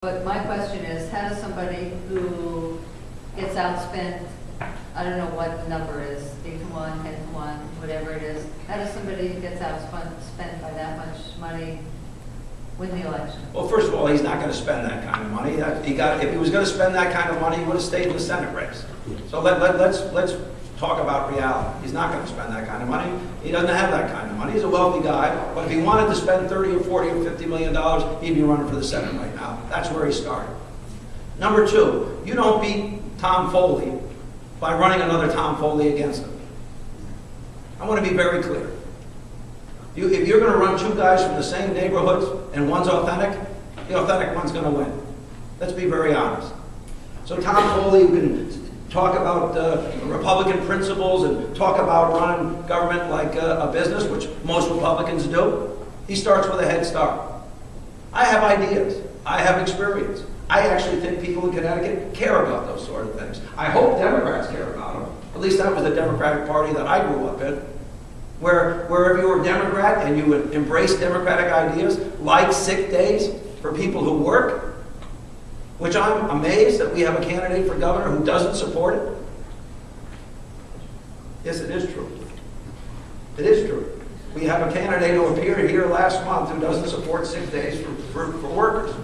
But my question is, how does somebody who gets outspent, I don't know what the number is, 8-1, 10-1, whatever it is, how does somebody who gets outspent by that much money win the election? Well, first of all, he's not going to spend that kind of money. If he was going to spend that kind of money, he would have stayed in the Senate race. So let's talk about reality. He's not going to spend that kind of money. He doesn't have that kind of money. He's a wealthy guy. But if he wanted to spend 30 or 40 or 50 million dollars, he'd be running for the Senate right now. That's where he started. Number two, you don't beat Tom Foley by running another Tom Foley against him. I want to be very clear. If you're going to run two guys from the same neighborhoods and one's authentic, the authentic one's going to win. Let's be very honest. So Tom Foley can talk about Republican principles and talk about running government like a business, which most Republicans do. He starts with a head start. I have ideas. I have experience. I actually think people in Connecticut care about those sort of things. I hope Democrats care about them. At least that was the Democratic Party that I grew up in. Wherever you were a Democrat and you would embrace democratic ideas, like sick days for people who work, which I'm amazed that we have a candidate for governor who doesn't support it. Yes, it is true. It is true. We have a candidate who appeared here last month who doesn't support sick days for workers.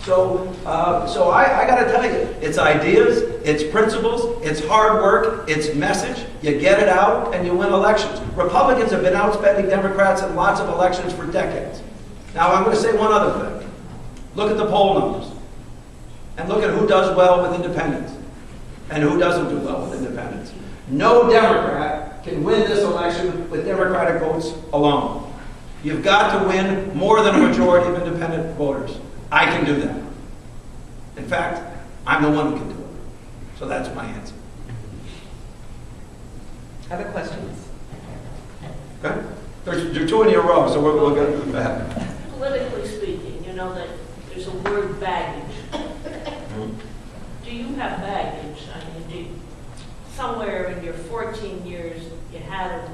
So I got to tell you, it's ideas, it's principles, it's hard work, it's message. You get it out and you win elections. Republicans have been outspending Democrats in lots of elections for decades. Now I'm going to say one other thing. Look at the poll numbers. And look at who does well with independents and who doesn't do well with independents. No Democrat can win this election with Democratic votes alone. You've got to win more than a majority of independent voters. I can do that. In fact, I'm the one who can do it. So that's my answer. Other questions? Okay? There's two in a row, so we'll go back. Politically speaking, you know that there's a word baggage. Do you have baggage? I mean, somewhere in your 14 years, you had a,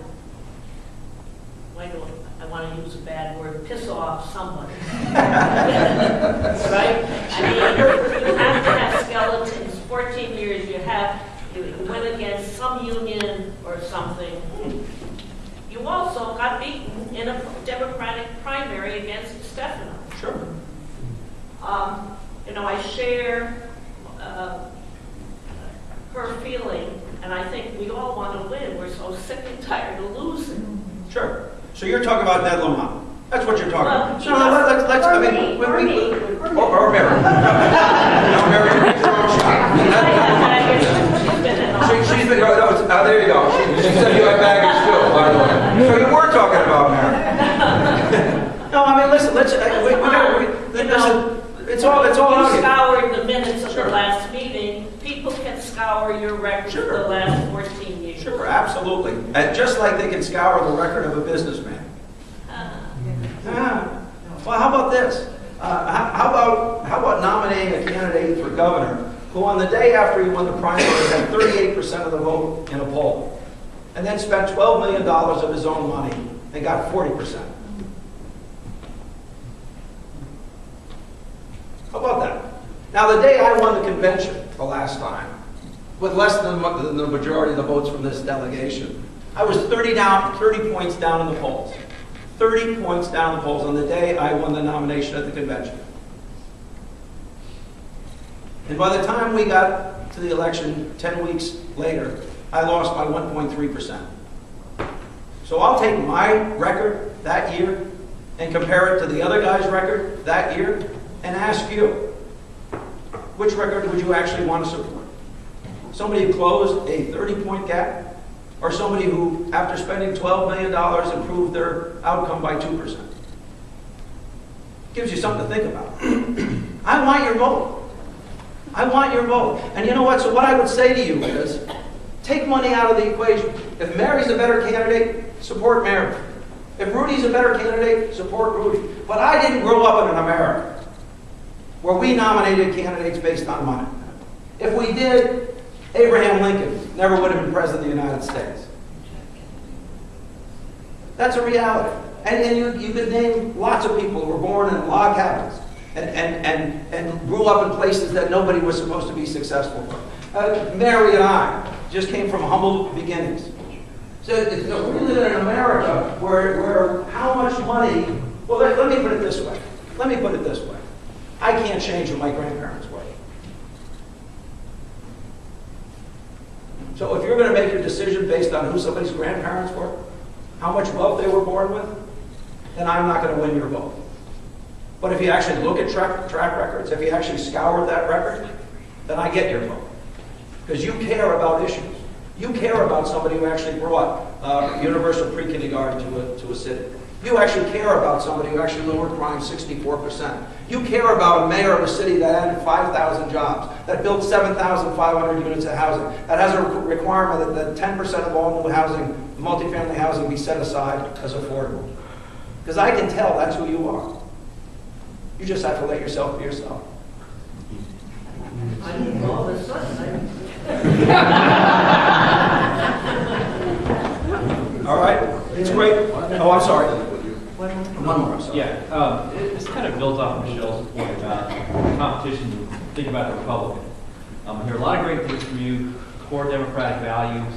I want to use a bad word, piss off somebody. Right? I mean, you have to have skeletons. 14 years, you went against some union or something. You also got beaten in a Democratic primary against Stefano. Sure. You know, I share her feeling, and I think we all want to win. We're so sick and tired of losing. Sure. So you're talking about Ned Lamont. That's what you're talking about. So let's or Mary. Or Mary. No, Mary. She's been, there you go. She said you had baggage too, by the way. So you were talking about Mary. No, I mean, listen, it's all You out here. scoured the minutes of the last meeting. People can scour your record for the last 14 years. Sure, absolutely. And just like they can scour the record of a businessman. Well, how about this? How about nominating a candidate for governor who on the day after he won the primary had 38% of the vote in a poll and then spent $12 million of his own money and got 40%? How about that? Now, the day I won the convention the last time, with less than the majority of the votes from this delegation, I was 30 points down in the polls. 30 points down in the polls on the day I won the nomination at the convention. And by the time we got to the election 10 weeks later, I lost by 1.3%. So I'll take my record that year and compare it to the other guy's record that year and ask you, which record would you actually want to support? Somebody who closed a 30-point gap, or somebody who, after spending $12 million, improved their outcome by 2%? Gives you something to think about. I want your vote. I want your vote. And you know what? So what I would say to you is, take money out of the equation. If Mary's a better candidate, support Mary. If Rudy's a better candidate, support Rudy. But I didn't grow up in an America where we nominated candidates based on money. If we did, Abraham Lincoln never would have been president of the United States. That's a reality. And you could name lots of people who were born in log cabins and grew up in places that nobody was supposed to be successful from. Mary and I just came from humble beginnings. So we live in America where how much money, well, let me put it this way. Let me put it this way. I can't change who my grandparents were. So if you're going to make your decision based on who somebody's grandparents were, how much wealth they were born with, then I'm not going to win your vote. But if you actually look at track records, if you actually scour that record, then I get your vote. Because you care about issues. You care about somebody who actually brought universal pre-kindergarten to a city. You actually care about somebody who actually lowered crime 64%. You care about a mayor of a city that added 5,000 jobs, that built 7,500 units of housing, that has a requirement that 10% of all new housing, multifamily housing, be set aside as affordable. Because I can tell that's who you are. You just have to let yourself be yourself. I didn't know all of a sudden. All right? It's great. Oh, I'm sorry. One more, I'm sorry. Yeah, it's kind of built off Michelle's point about competition. Think about the Republican. I hear a lot of great things from you, core democratic values.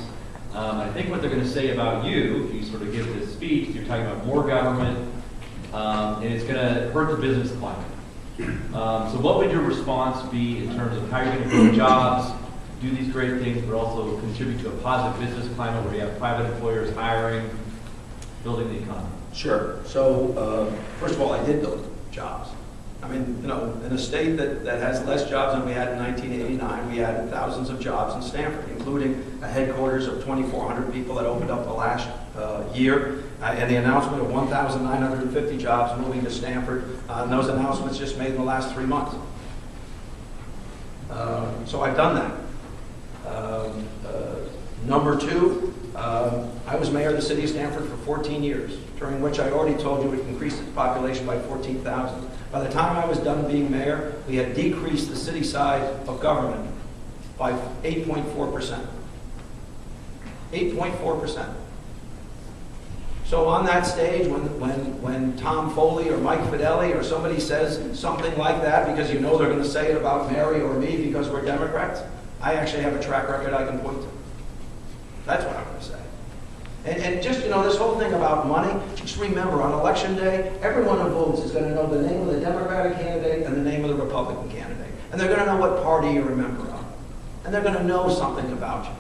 I think what they're going to say about you, if you sort of give this speech, you're talking about more government, and it's going to hurt the business climate. So what would your response be in terms of how you're going to grow jobs, do these great things, but also contribute to a positive business climate where you have private employers hiring, building the economy? Sure. So, first of all, I did build jobs. I mean, you know, in a state that has less jobs than we had in 1989, we added thousands of jobs in Stamford, including a headquarters of 2,400 people that opened up the last year, and the announcement of 1,950 jobs moving to Stamford. And those announcements just made in the last 3 months. So I've done that. Number two, I was mayor of the city of Stamford for 14 years, during which I already told you it increased its population by 14,000. By the time I was done being mayor, we had decreased the city size of government by 8.4%. 8.4%. So on that stage, when Tom Foley or Mike Fidelli or somebody says something like that, because you know they're going to say it about Mary or me because we're Democrats, I actually have a track record I can point to. That's what I'm going to say. And just, you know, this whole thing about money, just remember, on election day, everyone who votes is going to know the name of the Democratic candidate and the name of the Republican candidate. And they're going to know what party you're a member of. And they're going to know something about you.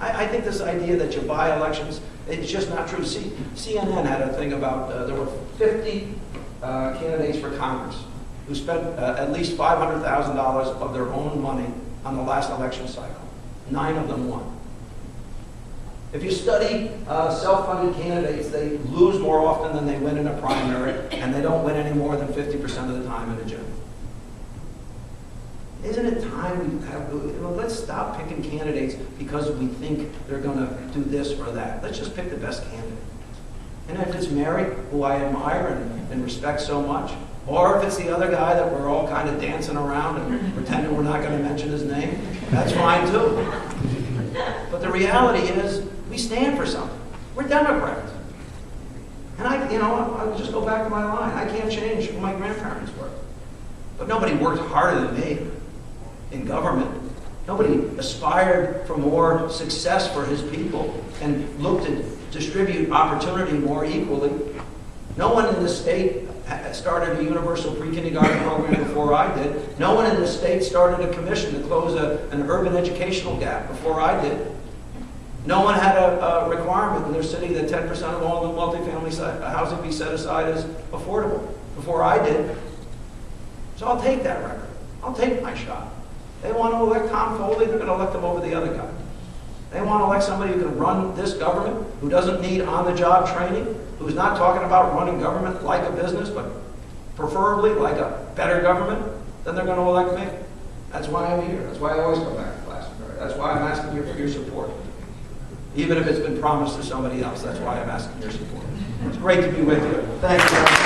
I think this idea that you buy elections, it's just not true. CNN had a thing about, there were 50 candidates for Congress who spent at least $500,000 of their own money on the last election cycle. 9 of them won. If you study self-funded candidates, they lose more often than they win in a primary, and they don't win any more than 50% of the time in a gym. Isn't it time we have, let's stop picking candidates because we think they're going to do this or that. Let's just pick the best candidate. And if it's Mary, who I admire and respect so much, or if it's the other guy that we're all kind of dancing around and pretending we're not going to mention his name, that's fine too. But the reality is, we stand for something. We're Democrats. And I'll just go back to my line. I can't change who my grandparents were. But nobody worked harder than me in government. Nobody aspired for more success for his people and looked to distribute opportunity more equally. No one in this state started a universal pre-kindergarten program before I did. No one in this state started a commission to close an urban educational gap before I did. No one had a requirement in their city that 10% of all new multifamily housing be set aside as affordable before I did. So I'll take that record. I'll take my shot. They want to elect Tom Foley, they're going to elect him over the other guy. They want to elect somebody who can run this government, who doesn't need on-the-job training, who's not talking about running government like a business, but preferably like a better government, then they're going to elect me. That's why I'm here. That's why I always go back to Glastonbury. That's why I'm asking you for your support. Even if it's been promised to somebody else, that's why I'm asking your support. It's great to be with you. Thank you.